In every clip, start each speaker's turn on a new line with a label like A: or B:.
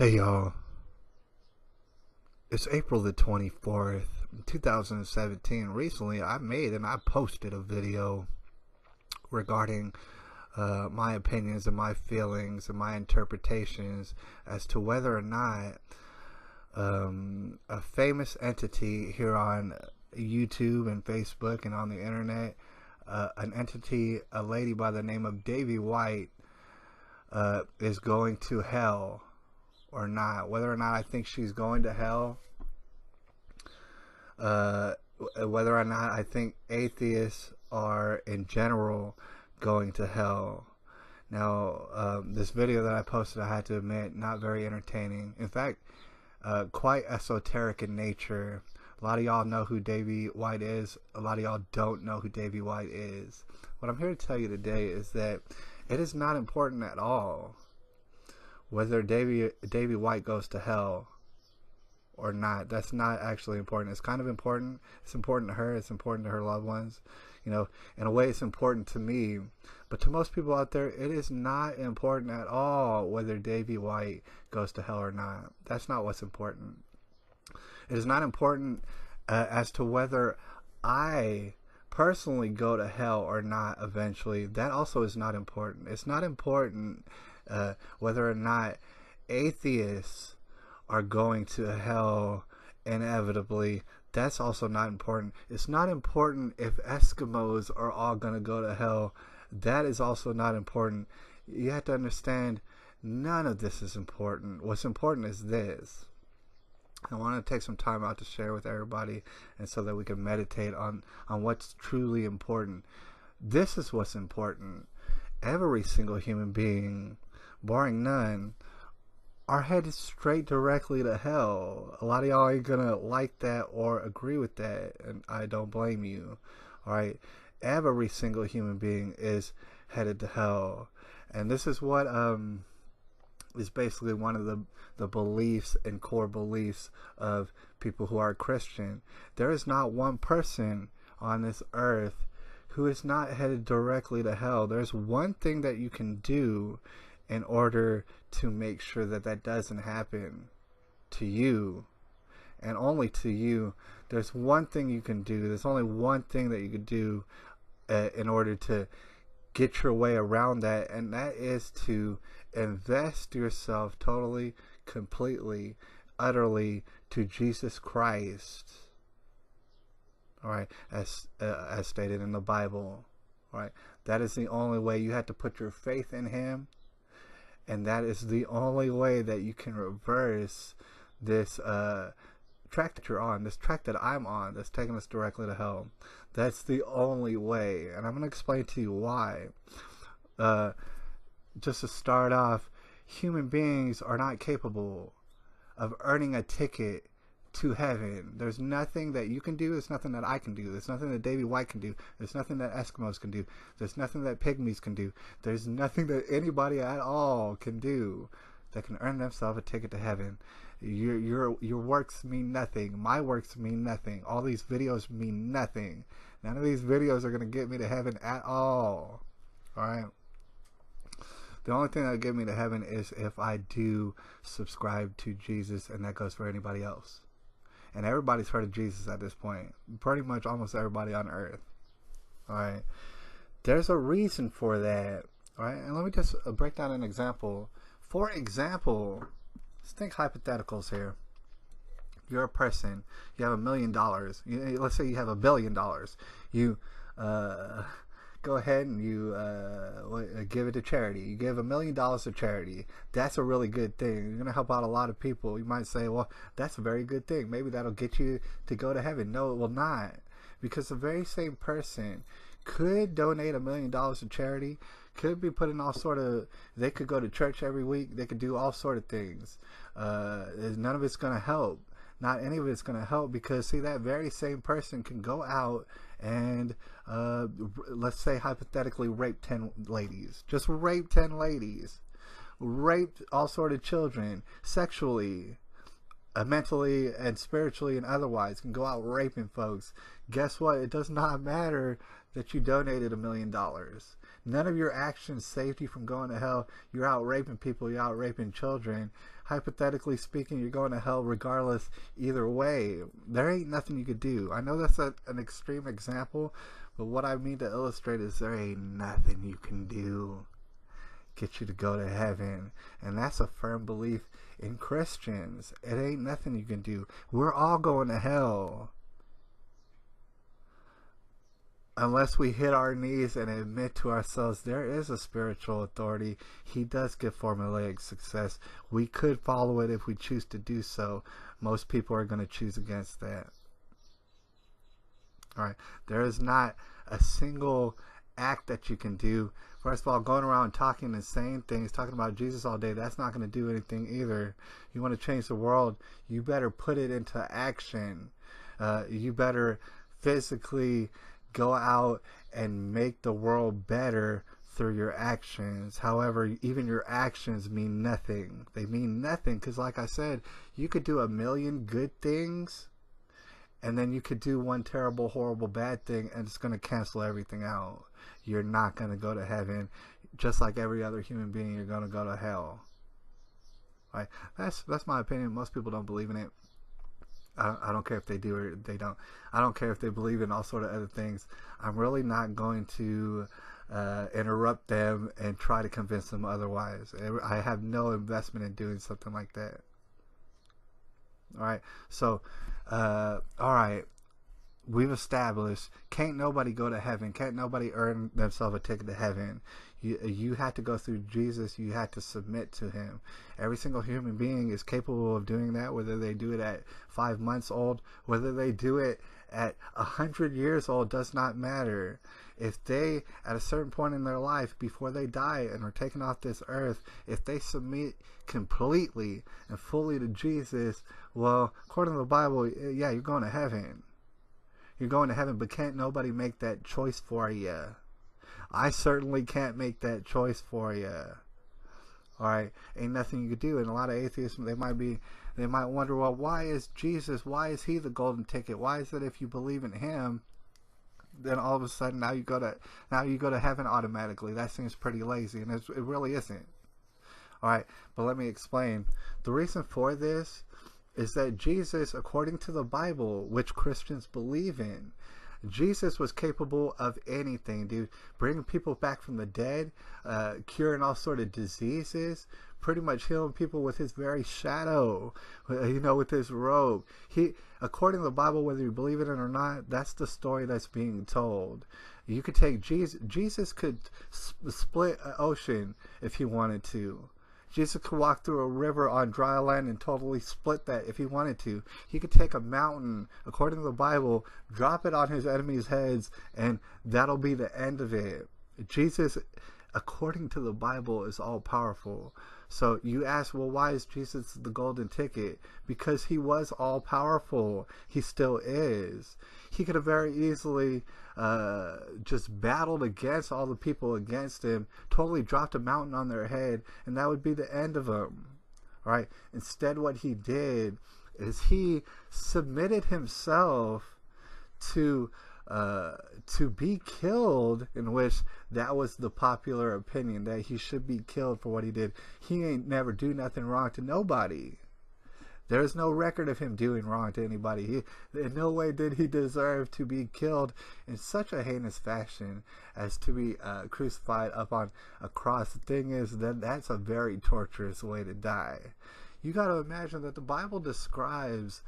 A: Hey y'all, it's April the 24th, 2017. Recently I posted a video regarding my opinions and my feelings and my interpretations as to whether or not a famous entity here on YouTube and Facebook and on the internet, a lady by the name of Davy White, is going to hell or not. Whether or not I think she's going to hell, whether or not I think atheists are in general going to hell. Now, this video that I posted, I had to admit, not very entertaining. In fact, quite esoteric in nature. A lot of y'all know who Davy White is. A lot of y'all don't know who Davy White is. What I'm here to tell you today is that it is not important at all whether Davy White goes to hell or not. That's not actually important. It's kind of important. It's important to her. It's important to her loved ones. You know, in a way, it's important to me. But to most people out there, it is not important at all whether Davy White goes to hell or not. That's not what's important. It is not important as to whether I personally go to hell or not eventually. That also is not important. It's not important whether or not atheists are going to hell inevitably. That's also not important. It's not important if Eskimos are all going to go to hell. That is also not important. You have to understand, none of this is important. What's important is this. I want to take some time out to share with everybody, and so that we can meditate on what's truly important. This is what's important. Every single human being, barring none, are headed straight directly to hell. A lot of y'all ain't gonna like that or agree with that, and I don't blame you. Alright? Every single human being is headed to hell. And this is what is basically one of the beliefs and core beliefs of people who are Christian. There is not one person on this earth who is not headed directly to hell. There's one thing that you can do in order to make sure that that doesn't happen to you, and only to you. There's one thing you can do. There's only one thing that you can do in order to get your way around that, and that is to invest yourself totally, completely, utterly to Jesus Christ. All right, as stated in the Bible. All right, that is the only way. You have to put your faith in Him, and that is the only way that you can reverse this track that you're on, this track that I'm on, that's taking us directly to hell. That's the only way, and I'm going to explain to you why. Just to start off, human beings are not capable of earning a ticket to heaven. There's nothing that you can do. There's nothing that I can do. There's nothing that Davy White can do. There's nothing that Eskimos can do. There's nothing that pygmies can do. There's nothing that anybody at all can do that can earn themselves a ticket to heaven. Your works mean nothing. My works mean nothing. All these videos mean nothing. None of these videos are going to get me to heaven at all. Alright? The only thing that will get me to heaven is if I do subscribe to Jesus, and that goes for anybody else. And everybody's heard of Jesus at this point. Pretty much almost everybody on earth. Alright? There's a reason for that. Alright? And let me just break down an example. For example, let's think hypotheticals here. You're a person. You have $1 million. Let's say you have $1 billion. You go ahead and you give it to charity. You give $1 million to charity. That's a really good thing. You're going to help out a lot of people. You might say, well, that's a very good thing. Maybe that'll get you to go to heaven. No, it will not. Because the very same person could donate $1 million to charity, could be putting all sort of, they could go to church every week, they could do all sort of things. None of it's going to help. Not any of it's going to help, because see, that very same person can go out and let's say hypothetically rape 10 ladies. Just rape 10 ladies. Rape all sort of children sexually, mentally and spiritually and otherwise, can go out raping folks. Guess what? It does not matter that you donated $1 million. None of your actions saved you from going to hell. You're out raping people. You're out raping children. Hypothetically speaking, you're going to hell regardless either way. There ain't nothing you could do. I know that's an extreme example, but what I mean to illustrate is there ain't nothing you can do get you to go to heaven. And that's a firm belief in Christians. It ain't nothing you can do. We're all going to hell. Unless we hit our knees and admit to ourselves there is a spiritual authority. He does give formulaic success. We could follow it if we choose to do so. Most people are going to choose against that. Alright, there is not a single act that you can do. First of all, going around talking and saying things, talking about Jesus all day, that's not going to do anything either. You want to change the world, you better put it into action. You better physically go out and make the world better through your actions. However, even your actions mean nothing. They mean nothing because, like I said, you could do a million good things and then you could do one terrible, horrible, bad thing and it's going to cancel everything out. You're not going to go to heaven. Just like every other human being, you're going to go to hell. Right? That's my opinion. Most people don't believe in it. I don't care if they do or they don't. I don't care if they believe in all sort of other things. I'm really not going to interrupt them and try to convince them otherwise. I have no investment in doing something like that. Alright, so, alright, we've established, can't nobody go to heaven, can't nobody earn themselves a ticket to heaven. You had to go through Jesus, you had to submit to him. Every single human being is capable of doing that, whether they do it at 5 months old, whether they do it at 100 years old, does not matter. If they, at a certain point in their life, before they die and are taken off this earth, if they submit completely and fully to Jesus, well, according to the Bible, yeah, you're going to heaven. You're going to heaven, but can't nobody make that choice for you. I certainly can't make that choice for you. Alright, ain't nothing you could do. And a lot of atheists, they might wonder, well, why is Jesus, why is he the golden ticket? Why is it if you believe in him, then all of a sudden now you go to heaven automatically? That seems pretty lazy, and it really isn't. Alright, but let me explain. The reason for this is that Jesus, according to the Bible, which Christians believe in, Jesus was capable of anything, dude. Bringing people back from the dead, curing all sort of diseases, pretty much healing people with his very shadow, with his robe. According to the Bible, whether you believe in it or not, that's the story that's being told. You could take Jesus could split an ocean if he wanted to. Jesus could walk through a river on dry land and totally split that if he wanted to. He could take a mountain, according to the Bible, drop it on his enemies' heads, and that'll be the end of it. Jesus, according to the Bible, is all powerful. So you ask, well, why is Jesus the golden ticket? Because he was all powerful. He still is. He could have very easily just battled against all the people against him, totally dropped a mountain on their head, and that would be the end of them. Right? Instead, what he did is he submitted himself to be killed, in which that was the popular opinion, that he should be killed for what he did. He ain't never do nothing wrong to nobody. There's no record of him doing wrong to anybody. In no way did he deserve to be killed in such a heinous fashion as to be crucified up on a cross. The thing is that that's a very torturous way to die. You got to imagine that the Bible describes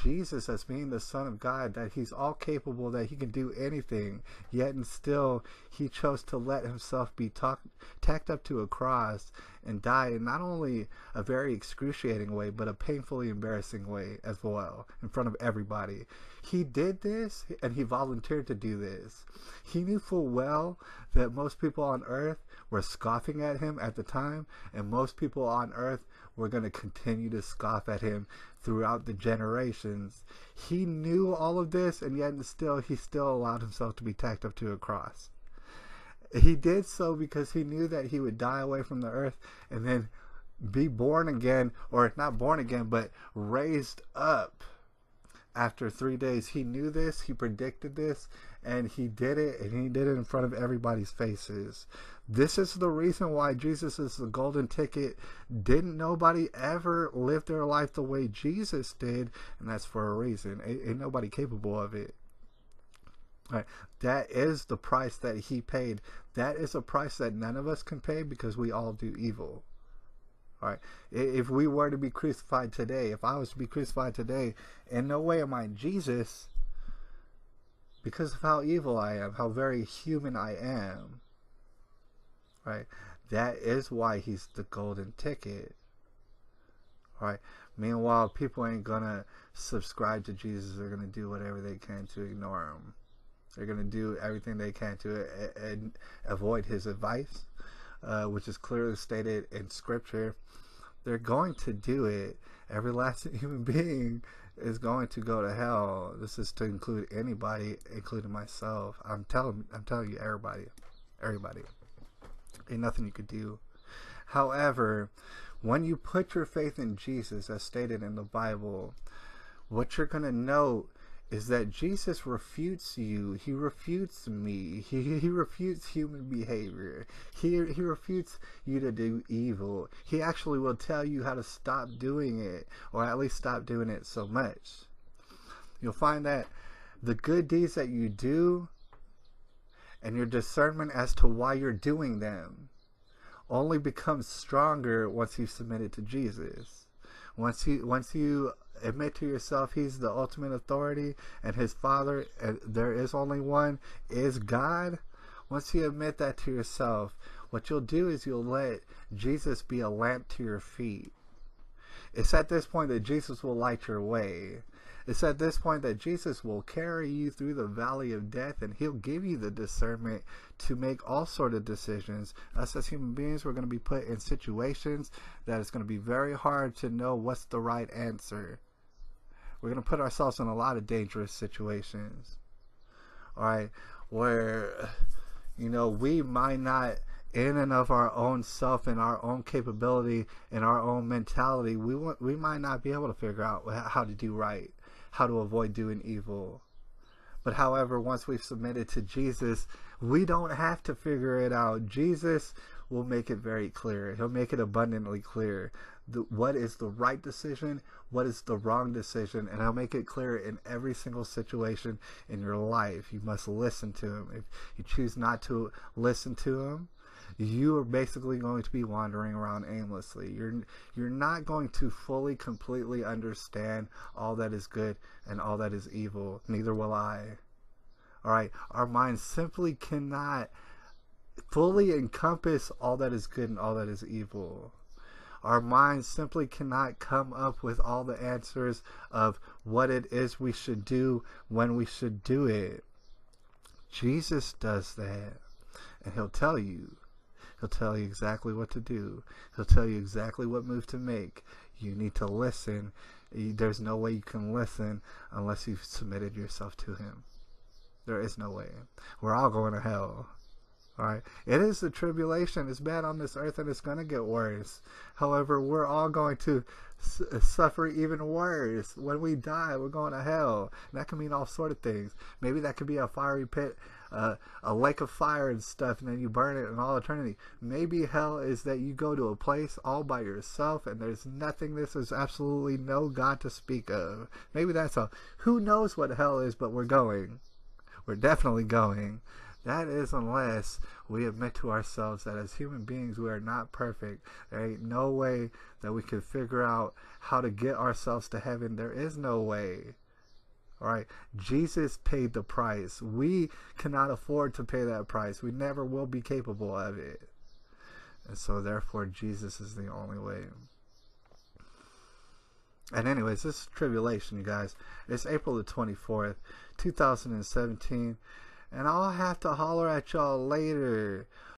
A: Jesus as being the Son of God, that he's all capable, that he can do anything, yet and still he chose to let himself be tacked up to a cross and die in not only a very excruciating way, but a painfully embarrassing way as well, in front of everybody. He did this, and he volunteered to do this. He knew full well that most people on earth were scoffing at him at the time, and most people on earth were going to continue to scoff at him throughout the generations. He knew all of this, and yet he still allowed himself to be tacked up to a cross. He did so because he knew that he would die away from the earth and then be born again, or not born again, but raised up after 3 days. He knew this, he predicted this, and he did it, and he did it in front of everybody's faces. This is the reason why Jesus is the golden ticket. Didn't nobody ever live their life the way Jesus did, and that's for a reason. Ain't nobody capable of it. Right. That is the price that he paid. That is a price that none of us can pay because we all do evil. All right. If we were to be crucified today, if I was to be crucified today, in no way am I Jesus, because of how evil I am, how very human I am. Right. That is why he's the golden ticket. All right. Meanwhile, people ain't gonna subscribe to Jesus. They're gonna do whatever they can to ignore him. They're going to do everything they can to avoid his advice, which is clearly stated in Scripture. They're going to do it. Every last human being is going to go to hell. This is to include anybody, including myself. I'm telling you, everybody. Ain't nothing you could do. However, when you put your faith in Jesus, as stated in the Bible, what you're going to note is that Jesus refutes you. He refutes me. He refutes human behavior. He refutes you to do evil. He actually will tell you how to stop doing it, or at least stop doing it so much. You'll find that the good deeds that you do and your discernment as to why you're doing them only becomes stronger once you submit it to Jesus. Once you admit to yourself he's the ultimate authority, and his Father, and there is only one, is God. Once you admit that to yourself, what you'll do is you'll let Jesus be a lamp to your feet. It's at this point that Jesus will light your way. It's at this point that Jesus will carry you through the valley of death, and he'll give you the discernment to make all sort of decisions. Us as human beings, we're going to be put in situations that it's going to be very hard to know what's the right answer. We're going to put ourselves in a lot of dangerous situations. All right, where, we might not, in and of our own self and our own capability and our own mentality, we might not be able to figure out how to do right, how to avoid doing evil. But however, once we've submitted to Jesus, we don't have to figure it out. Jesus will make it very clear. He'll make it abundantly clear what is the right decision, what is the wrong decision, and he'll make it clear in every single situation in your life. You must listen to him. If you choose not to listen to him, you are basically going to be wandering around aimlessly. You're not going to fully, completely understand all that is good and all that is evil. Neither will I. All right, our minds simply cannot fully encompass all that is good and all that is evil. Our minds simply cannot come up with all the answers of what it is we should do when we should do it. Jesus does that, and he'll tell you. He'll tell you exactly what to do. He'll tell you exactly what move to make. You need to listen. There's no way you can listen unless you've submitted yourself to him. There is no way. We're all going to hell. All right. It is the tribulation. It's bad on this earth, and it's going to get worse. However, we're all going to suffer even worse. When we die, we're going to hell. And that can mean all sort of things. Maybe that could be a fiery pit, a lake of fire and stuff, and then you burn it in all eternity. Maybe hell is that you go to a place all by yourself, and there's nothingness. There's absolutely no God to speak of. Maybe that's all. Who knows what hell is, but we're going. We're definitely going. That is, unless we admit to ourselves that as human beings we are not perfect. There ain't no way that we can figure out how to get ourselves to heaven. There is no way. All right, Jesus paid the price. We cannot afford to pay that price. We never will be capable of it. And so therefore Jesus is the only way. And anyways, this is tribulation, you guys. It's April the 24th, 2017. And I'll have to holler at y'all later.